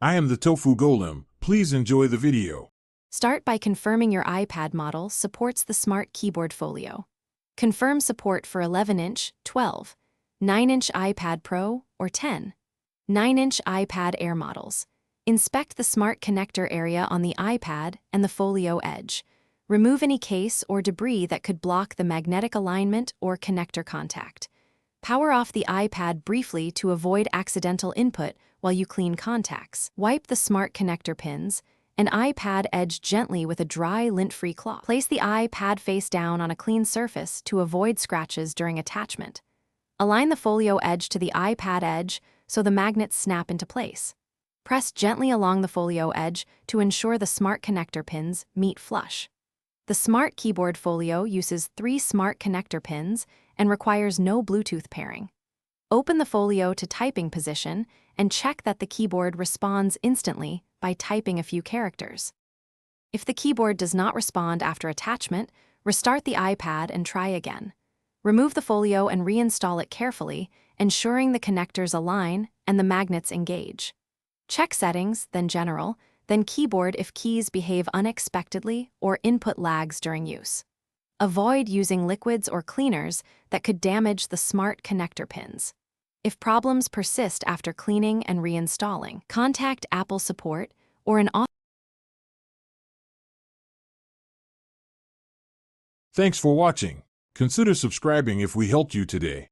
I am the Tofu Golem. Please enjoy the video. Start by confirming your iPad model supports the Smart Keyboard Folio. Confirm support for 11-inch, 12, 9-inch iPad Pro, or 10, 9-inch iPad Air models. Inspect the Smart Connector area on the iPad and the Folio edge. Remove any case or debris that could block the magnetic alignment or connector contact. Power off the iPad briefly to avoid accidental input while you clean contacts. Wipe the Smart Connector pins and iPad edge gently with a dry, lint-free cloth. Place the iPad face down on a clean surface to avoid scratches during attachment. Align the Folio edge to the iPad edge so the magnets snap into place. Press gently along the Folio edge to ensure the Smart Connector pins meet flush. The Smart Keyboard Folio uses 3 Smart Connector pins and requires no Bluetooth pairing. Open the Folio to typing position and check that the keyboard responds instantly by typing a few characters. If the keyboard does not respond after attachment, restart the iPad and try again. Remove the Folio and reinstall it carefully, ensuring the connectors align and the magnets engage. Check Settings, then General, then Keyboard if keys behave unexpectedly or input lags during use. Avoid using liquids or cleaners that could damage the Smart Connector pins. If problems persist after cleaning and reinstalling, contact Apple support or an author. Thanks for watching. Consider subscribing if we helped you today.